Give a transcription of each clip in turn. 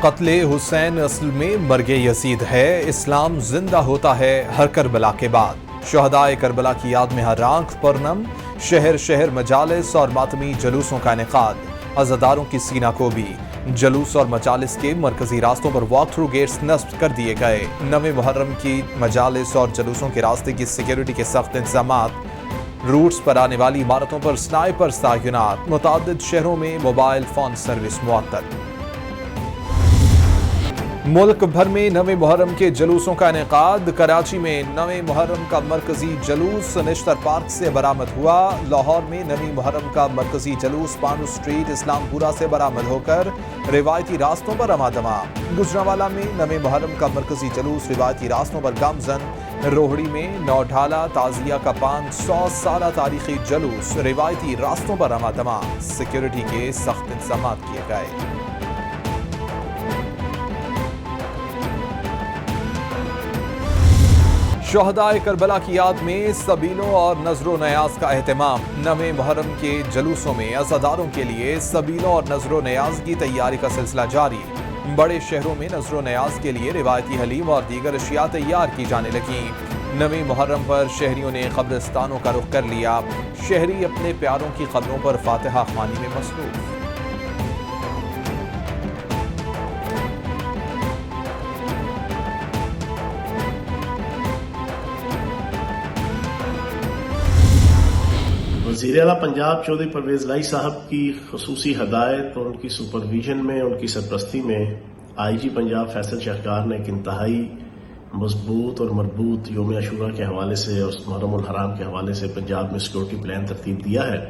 قتل حسین اصل میں مرگ یزید ہے، اسلام زندہ ہوتا ہے ہر کربلا کے بعد۔ شہدائے کربلا کی یاد میں ہر آنکھ پر نم، شہر شہر مجالس اور ماتمی جلوسوں کا انعقاد۔ عزاداروں کی سینہ کو بھی جلوس اور مجالس کے مرکزی راستوں پر واک تھرو گیٹس نصب کر دیے گئے۔ 9 محرم کی مجالس اور جلوسوں کے راستے کی سیکیورٹی کے سخت انتظامات، روٹس پر آنے والی عمارتوں پر سنائپر تعینات، متعدد شہروں میں موبائل فون سروس معطل۔ ملک بھر میں 9 محرم کے جلوسوں کا انعقاد۔ کراچی میں 9 محرم کا مرکزی جلوس نشتر پارک سے برآمد ہوا۔ لاہور میں 9 محرم کا مرکزی جلوس پانو اسٹریٹ اسلام پورہ سے برآمد ہو کر روایتی راستوں پر رواں دواں۔ گجرانوالہ میں 9 محرم کا مرکزی جلوس روایتی راستوں پر گامزن۔ روہڑی میں نو ڈھالا تعزیہ کا 500 سالہ تاریخی جلوس روایتی راستوں پر رواں دواں۔ سیکیورٹی کے سخت انتظامات کیے گئے۔ شہدائے کربلا کی یاد میں سبیلوں اور نذر و نیاز کا اہتمام۔ 9 محرم کے جلوسوں میں عزاداروں کے لیے سبیلوں اور نذر و نیاز کی تیاری کا سلسلہ جاری۔ بڑے شہروں میں نذر و نیاز کے لیے روایتی حلیم اور دیگر اشیاء تیار کی جانے لگیں۔ 9 محرم پر شہریوں نے قبرستانوں کا رخ کر لیا۔ شہری اپنے پیاروں کی قبروں پر فاتحہ خوانی میں مصروف۔ وزیر اعلیٰ پنجاب چودھری پرویز لائی صاحب کی خصوصی ہدایت اور ان کی سپرویژن میں ان کی سرپرستی میں آئی جی پنجاب فیصل شاہکار نے ایک انتہائی مضبوط اور مربوط یوم عاشوراء کے حوالے سے اور محرم الحرام کے حوالے سے پنجاب میں سیکورٹی پلان ترتیب دیا ہے۔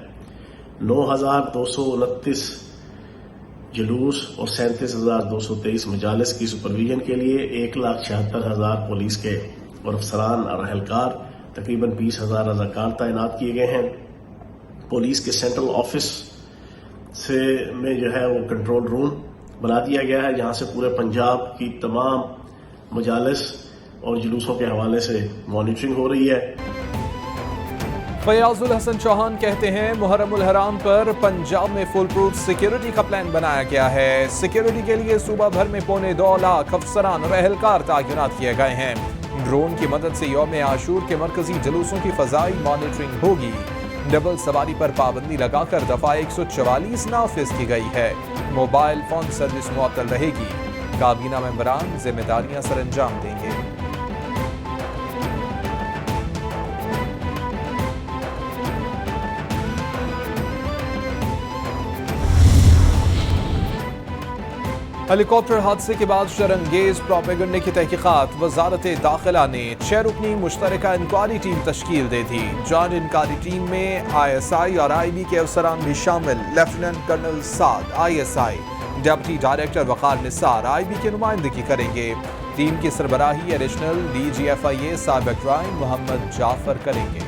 9229 جلوس اور 37,223 مجالس کی سپرویژن کے لیے 1,76,000 پولیس کے اور افسران اور اہلکار، تقریباً 20,000 رضاکار تعینات کیے گئے ہیں۔ پولیس کے سینٹرل آفس میں جو ہے وہ کنٹرول روم بنا دیا گیا ہے، جہاں سے پورے پنجاب کی تمام مجالس اور جلوسوں کے حوالے سے مانیٹرنگ ہو رہی ہے۔ فیاض الحسن چوہان کہتے ہیں محرم الحرام پر پنجاب میں فل پروف سیکیورٹی کا پلان بنایا گیا ہے۔ سیکیورٹی کے لیے صوبہ بھر میں 2.25 لاکھ افسران اور اہلکار تعینات کیے گئے ہیں۔ ڈرون کی مدد سے یوم عاشور کے مرکزی جلوسوں کی فضائی مانیٹرنگ ہوگی۔ ڈبل سواری پر پابندی لگا کر دفعہ 144 نافذ کی گئی ہے۔ موبائل فون سروس معطل رہے گی۔ کابینہ ممبران ذمہ داریاں سر انجام دیں گے۔ ہیلی کاپٹر حادثے کے بعد شرانگیز پروپیگنڈے کی تحقیقات۔ وزارت داخلہ نے 6 رکنی مشترکہ انکوائری ٹیم تشکیل دے دی۔ جوائنٹ انکوائری ٹیم میں ISI اور IB کے افسران بھی شامل۔ Lieutenant colonel Saad ISI، deputy director Waqar Nisar IB کی نمائندگی کریں گے۔ ٹیم کی سربراہی additional DG FIA cyber crime Muhammad Jafar کریں گے۔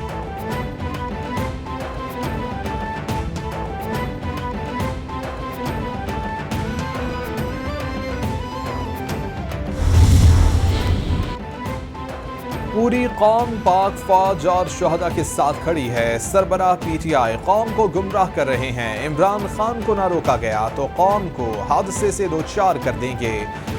پوری قوم پاک فوج اور شہداء کے ساتھ کھڑی ہے۔ سربراہ PTI قوم کو گمراہ کر رہے ہیں۔ عمران خان کو نہ روکا گیا تو قوم کو حادثے سے دوچار کر دیں گے۔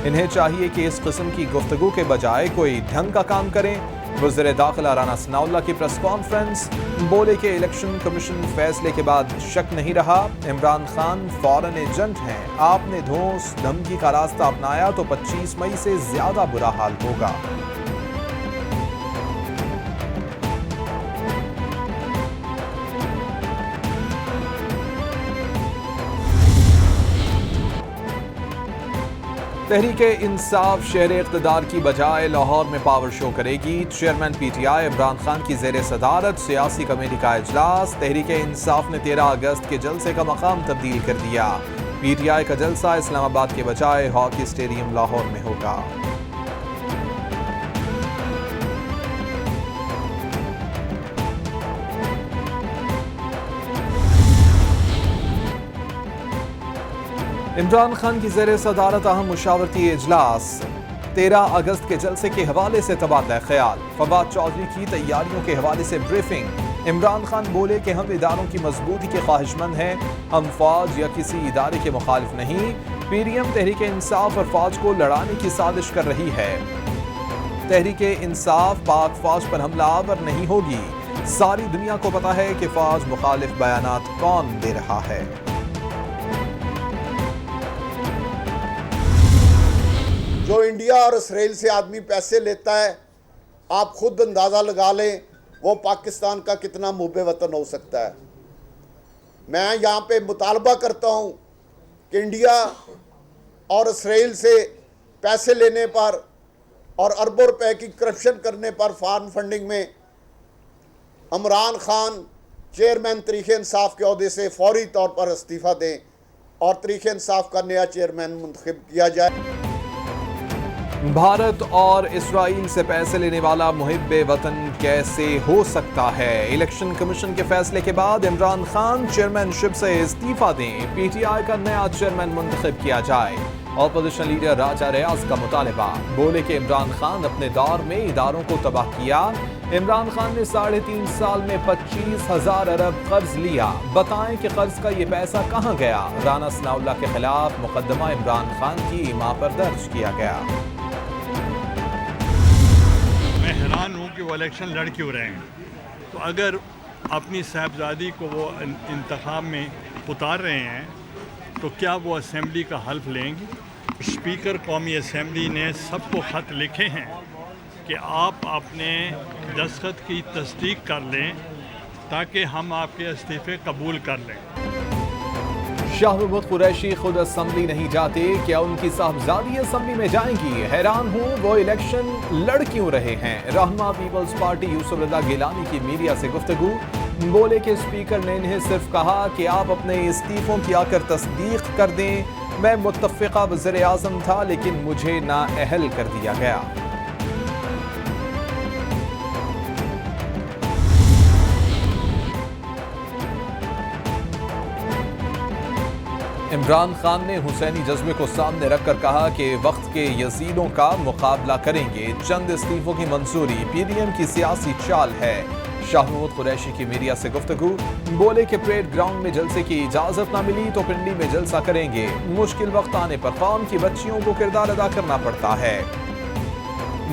انہیں چاہیے کہ اس قسم کی گفتگو کے بجائے کوئی ڈھنگ کا کام کریں۔ وزیر داخلہ رانا ثناء اللہ کی پریس کانفرنس، بولے کہ الیکشن کمیشن فیصلے کے بعد شک نہیں رہا۔ عمران خان فورن ایجنٹ ہیں۔ آپ نے دھوس دھمکی کا راستہ اپنایا تو 25 مئی سے زیادہ برا حال ہوگا۔ تحریک انصاف شہر اقتدار کی بجائے لاہور میں پاور شو کرے گی۔ چیئرمین PTI عمران خان کی زیر صدارت سیاسی کمیٹی کا اجلاس۔ تحریک انصاف نے 13 اگست کے جلسے کا مقام تبدیل کر دیا۔ PTI کا جلسہ اسلام آباد کے بجائے ہاکی اسٹیڈیم لاہور میں ہوگا۔ عمران خان کی زیر صدارت اہم مشاورتی اجلاس۔ 13 اگست کے جلسے کے حوالے سے تبادلہ خیال۔ فواد چودھری کی تیاریوں کے حوالے سے بریفنگ۔ عمران خان بولے کہ ہم اداروں کی مضبوطی کے خواہش مند ہیں، ہم فوج یا کسی ادارے کے مخالف نہیں۔ P D M Tehreek Insaf اور فوج کو لڑانے کی سازش کر رہی ہے۔ تحریک انصاف پاک فوج پر حملہ آور نہیں ہوگی۔ ساری دنیا کو پتا ہے کہ فوج مخالف بیانات کون دے رہا ہے۔ جو انڈیا اور اسرائیل سے آدمی پیسے لیتا ہے، آپ خود اندازہ لگا لیں وہ پاکستان کا کتنا محب وطن ہو سکتا ہے۔ میں یہاں پہ مطالبہ کرتا ہوں کہ انڈیا اور اسرائیل سے پیسے لینے پر اور اربوں روپے کی کرپشن کرنے پر فارن فنڈنگ میں عمران خان چیئرمین تحریک انصاف کے عہدے سے فوری طور پر استعفیٰ دیں اور تحریک انصاف کا نیا چیئرمین منتخب کیا جائے۔ بھارت اور اسرائیل سے پیسے لینے والا محب وطن کیسے ہو سکتا ہے؟ الیکشن کمیشن کے فیصلے کے بعد عمران خان چیئرمین شپ سے استعفیٰ دیں، پی ٹی آئی کا نیا چیئرمین منتخب کیا جائے۔ اپوزیشن لیڈر راجہ ریاض کا مطالبہ، بولے کہ عمران خان اپنے دور میں اداروں کو تباہ کیا۔ عمران خان نے 3.5 سال میں 25,000 ارب قرض لیا، بتائیں کہ قرض کا یہ پیسہ کہاں گیا؟ رانا ثناء اللہ کے خلاف مقدمہ عمران خان کی ماں پر درج کیا گیا۔ میں حیران ہوں کہ وہ الیکشن لڑ کیوں رہے ہیں۔ تو اگر اپنی صاحبزادی کو وہ انتخاب میں اتار رہے ہیں تو کیا وہ اسمبلی کا حلف لیں گی؟ اسپیکر قومی اسمبلی نے سب کو خط لکھے ہیں کہ آپ اپنے دستخط کی تصدیق کر لیں تاکہ ہم آپ کے استعفے قبول کر لیں۔ شاہ محمود قریشی خود اسمبلی نہیں جاتے، کیا ان کی صاحبزادی اسمبلی میں جائیں گی؟ حیران ہوں وہ الیکشن لڑ کیوں رہے ہیں؟ رہنما پیپلز پارٹی یوسف رضا گیلانی کی میڈیا سے گفتگو، بولے کہ اسپیکر نے انہیں صرف کہا کہ آپ اپنے استعفوں کی آ کر تصدیق کر دیں، میں متفقہ وزیر اعظم تھا لیکن مجھے نااہل کر دیا گیا۔ عمران خان نے حسینی جذبے کو سامنے رکھ کر کہا کہ وقت کے یزیدوں کا مقابلہ کریں گے، چند استعفوں کی منظوری پی ڈی ایم کی سیاسی چال ہے۔ شاہ محمود قریشی کی میڈیا سے گفتگو، بولے کہ پریڈ گراؤنڈ میں جلسے کی اجازت نہ ملی تو پنڈی میں جلسہ کریں گے، مشکل وقت آنے پر قوم کی بچیوں کو کردار ادا کرنا پڑتا ہے۔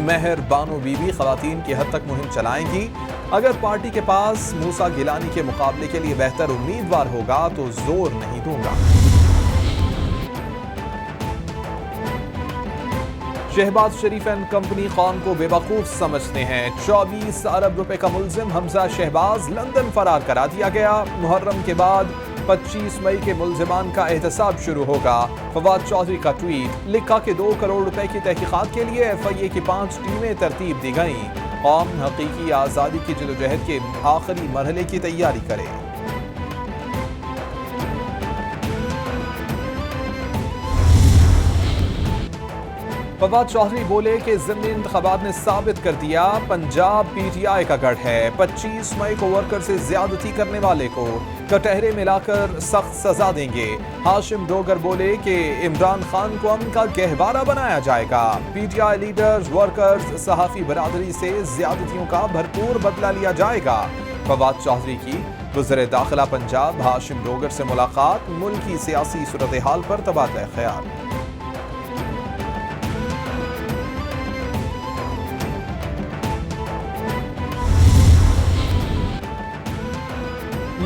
مہر بانو بی بی خواتین کی حد تک مہم چلائیں گی، اگر پارٹی کے پاس موسیٰ گیلانی کے مقابلے کے لیے بہتر امیدوار ہوگا تو زور نہیں دوں گا۔ شہباز شریف اینڈ کمپنی قوم کو بے وقوف سمجھتے ہیں، 24 ارب روپے کا ملزم حمزہ شہباز لندن فرار کرا دیا گیا۔ محرم کے بعد 25 مئی کے ملزمان کا احتساب شروع ہوگا۔ فواد چودھری کا ٹویٹ، لکھا کہ 2 کروڑ روپے کی تحقیقات کے لیے ایف آئی اے کی 5 ٹیمیں ترتیب دی گئیں، قوم حقیقی آزادی کی جدوجہد کے آخری مرحلے کی تیاری کرے۔ فواد چودھری بولے کہ ضمنی انتخابات نے ثابت کر دیا پنجاب پی ٹی آئی کا گڑھ ہے، 25 مئی کو ورکر سے زیادتی کرنے والے کو کٹہرے میں لا کر سخت سزا دیں گے۔ ہاشم ڈوگر بولے کہ عمران خان کو امن کا گہوارہ بنایا جائے گا، P T I leaders, workers, صحافی برادری سے زیادتیوں کا بھرپور بدلہ لیا جائے گا۔ فواد چودھری کی وزیر داخلہ پنجاب ہاشم ڈوگر سے ملاقات، ملکی سیاسی صورتحال پر تبادلہ خیال۔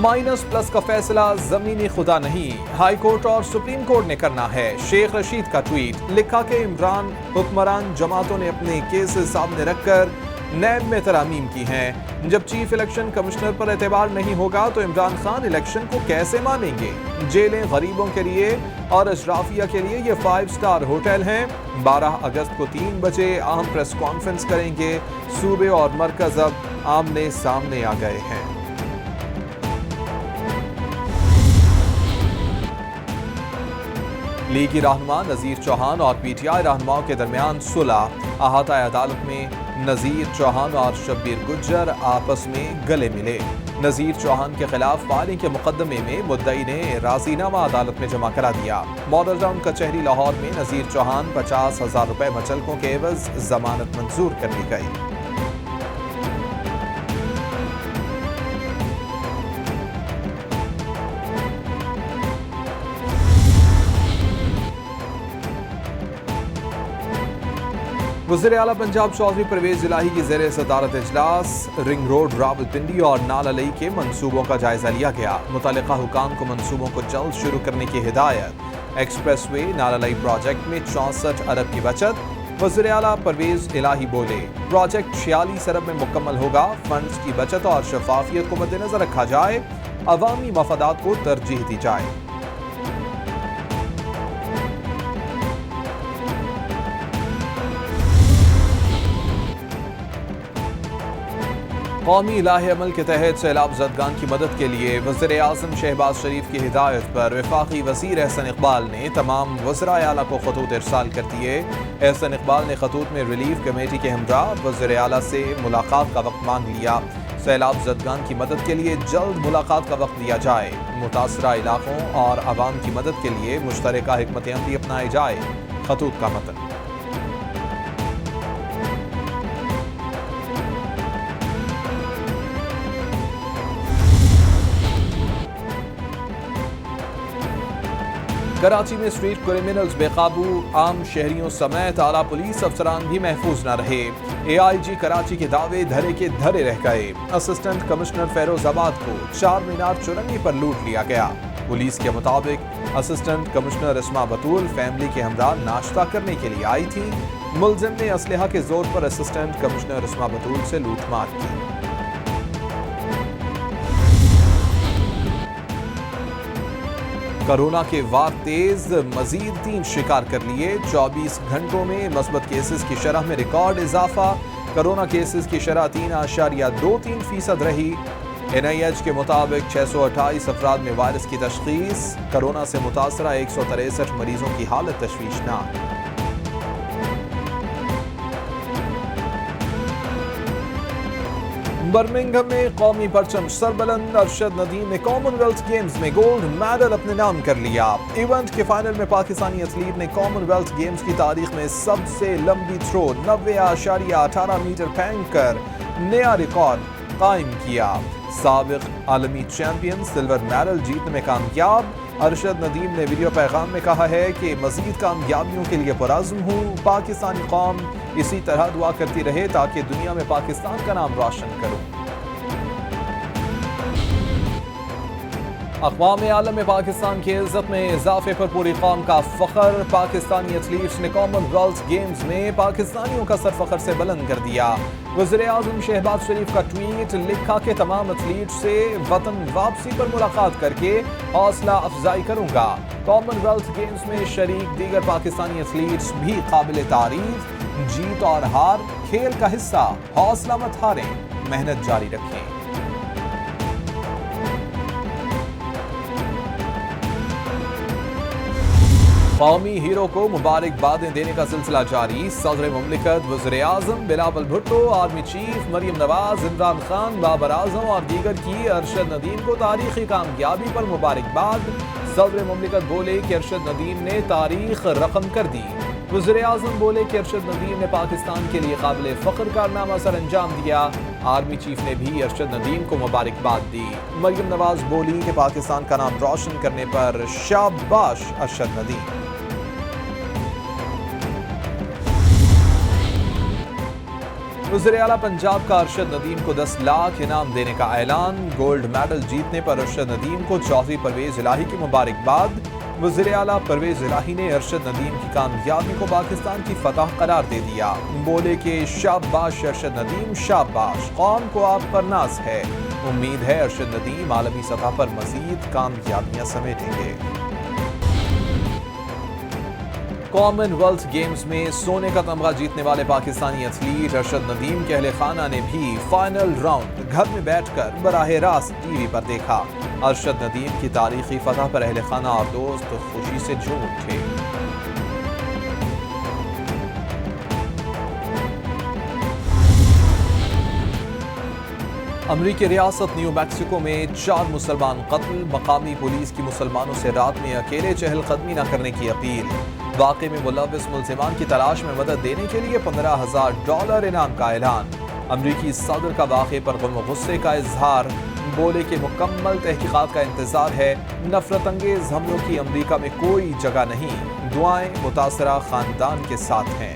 مائنس پلس کا فیصلہ زمینی خدا نہیں، ہائی کورٹ اور سپریم کورٹ نے کرنا ہے۔ شیخ رشید کا ٹویٹ، لکھا کہ عمران حکمران جماعتوں نے اپنے کیسز سامنے رکھ کر نیب میں ترامیم کی ہیں، جب چیف الیکشن کمشنر پر اعتبار نہیں ہوگا تو عمران خان الیکشن کو کیسے مانیں گے؟ جیلیں غریبوں کے لیے اور اشرافیہ کے لیے یہ 5 سٹار ہوٹل ہیں۔ 12 اگست کو 3 بجے اہم پریس کانفرنس کریں گے، صوبے اور مرکز اب آمنے سامنے آ گئے ہیں۔ لیگی رہنما نذیر چوہان اور پی ٹی آئی رہنماؤں کے درمیان صلح، احاطہ عدالت میں نذیر چوہان اور شبیر گجر آپس میں گلے ملے۔ نذیر چوہان کے خلاف فائرنگ کے مقدمے میں مدعی نے اعراضی نامہ عدالت میں جمع کرا دیا۔ ماڈل ٹاؤن کچہری لاہور میں نذیر چوہان 50,000 روپے مچلکوں کے عوض ضمانت منظور کر لی گئی۔ وزیر اعلیٰ پنجاب چودھری پرویز الہی کی زیر صدارت اجلاس رنگ روڈ راولپنڈی اور نالالئی کے منصوبوں کا جائزہ لیا گیا. متعلقہ حکام کو منصوبوں کو جلد شروع کرنے کی ہدایت. ایکسپریس وے نالالئی پروجیکٹ میں 64 ارب کی بچت. وزیر اعلیٰ پرویز الہی بولے پروجیکٹ 46 ارب میں مکمل ہوگا. فنڈز کی بچت اور شفافیت کو مد نظر رکھا جائے. عوامی مفادات کو ترجیح دی جائے. قومی لاہ عمل کے تحت سیلاب زدگان کی مدد کے لیے وزیر اعظم شہباز شریف کی ہدایت پر وفاقی وزیر احسن اقبال نے تمام وزرائے اعلیٰ کو خطوط ارسال کر دیے. احسن اقبال نے خطوط میں ریلیف کمیٹی کے ہمراہ وزیر اعلیٰ سے ملاقات کا وقت مانگ لیا. سیلاب زدگان کی مدد کے لیے جلد ملاقات کا وقت دیا جائے. متاثرہ علاقوں اور عوام کی مدد کے لیے مشترکہ حکمت عملی اپنائی جائے. خطوط کا متن. کراچی میں اسٹریٹ کرمنلز بے قابو. عام شہریوں سمیت اعلیٰ پولیس افسران بھی محفوظ نہ رہے. اے آئی جی کراچی کے دعوے دھرے کے دھرے رہ گئے. اسسٹنٹ کمشنر فیروز آباد کو چار مینار چورنگی پر لوٹ لیا گیا. پولیس کے مطابق اسسٹنٹ کمشنر اسما بطول فیملی کے ہمراہ ناشتہ کرنے کے لیے آئی تھی. ملزم نے اسلحہ کے زور پر اسسٹنٹ کمشنر اسما بطول سے لوٹ مار کی. کرونا کے وار تیز. مزید 3 شکار کر لیے. 24 گھنٹوں میں مثبت کیسز کی شرح میں ریکارڈ اضافہ. کرونا کیسز کی شرح 3.23% رہی. NIH کے مطابق 628 افراد میں وائرس کی تشخیص. کرونا سے متاثرہ 163 مریضوں کی حالت تشویشناک. برمنگھم میں قومی پرچم سربلند. ارشد ندیم نے کامن ویلتھ گیمز میں گولڈ میڈل اپنے نام کر لیا. ایونٹ کے فائنل میں پاکستانی ایتھلیٹ نے کامن ویلتھ گیمز کی تاریخ میں سب سے لمبی تھرو 90.18 میٹر پھینک کر نیا ریکارڈ قائم کیا. سابق عالمی چیمپئن سلور میڈل جیتنے میں کامیاب. ارشد ندیم نے ویڈیو پیغام میں کہا ہے کہ مزید کامیابیوں کے لیے پرعزم ہوں. پاکستانی قوم اسی طرح دعا کرتی رہے تاکہ دنیا میں پاکستان کا نام روشن کروں. اقوام عالم میں پاکستان کی عزت میں اضافے پر پوری قوم کا فخر. پاکستانی ایتھلیٹس نے کامن ویلتھ گیمز میں پاکستانیوں کا سر فخر سے بلند کر دیا. وزیر اعظم شہباز شریف کا ٹویٹ. لکھا کہ تمام ایتھلیٹس سے وطن واپسی پر ملاقات کر کے حوصلہ افزائی کروں گا. کامن ویلتھ گیمز میں شریک دیگر پاکستانی ایتھلیٹس بھی قابل تعریف. جیت اور ہار کھیل کا حصہ. حوصلہ مت ہاریں, محنت جاری رکھیں. قومی ہیرو کو مبارکبادیں دینے کا سلسلہ جاری. صدر مملکت, وزیر اعظم بلاول بھٹو, آرمی چیف مریم نواز, عمران خان, بابر اعظم اور دیگر کی ارشد ندیم کو تاریخی کامیابی پر مبارکباد. صدر مملکت بولے کہ ارشد ندیم نے تاریخ رقم کر دی. وزیر اعظم بولے کہ ارشد ندیم نے پاکستان کے لیے قابل فخر کارنامہ سر انجام دیا. آرمی چیف نے بھی ارشد ندیم کو مبارکباد دی. مریم نواز بولی کہ پاکستان کا نام روشن کرنے پر شاباش ارشد ندیم. وزیر اعلیٰ پنجاب کا ارشد ندیم کو 10 لاکھ انعام دینے کا اعلان. گولڈ میڈل جیتنے پر ارشد ندیم کو چودھری پرویز الہی کی مبارکباد. وزیر اعلیٰ پرویز الہی نے ارشد ندیم کی کامیابی کو پاکستان کی فتح قرار دے دیا. بولے کہ شاباش ارشد ندیم, شاباش, قوم کو آپ پر ناز ہے. امید ہے ارشد ندیم عالمی سطح پر مزید کامیابیاں سمیٹیں گے. کامن ویلتھ گیمز میں سونے کا تمغہ جیتنے والے پاکستانی ایتھلیٹ ارشد ندیم کے اہل خانہ نے بھی فائنل راؤنڈ گھر میں بیٹھ کر براہ راست ٹی وی پر دیکھا. ارشد ندیم کی تاریخی فتح پر اہل خانہ اور دوست خوشی سے جھوم اٹھے. امریکی ریاست نیو میکسیکو میں 4 مسلمان قتل. مقامی پولیس کی مسلمانوں سے رات میں اکیلے چہل قدمی نہ کرنے کی اپیل. واقعے میں ملوث ملزمان کی تلاش میں مدد دینے کے لیے $15,000 انعام کا اعلان. امریکی صدر کا واقعے پر غم و غصے کا اظہار. بولے کہ مکمل تحقیقات کا انتظار ہے. نفرت انگیز حملوں کی امریکہ میں کوئی جگہ نہیں. دعائیں متاثرہ خاندان کے ساتھ ہیں.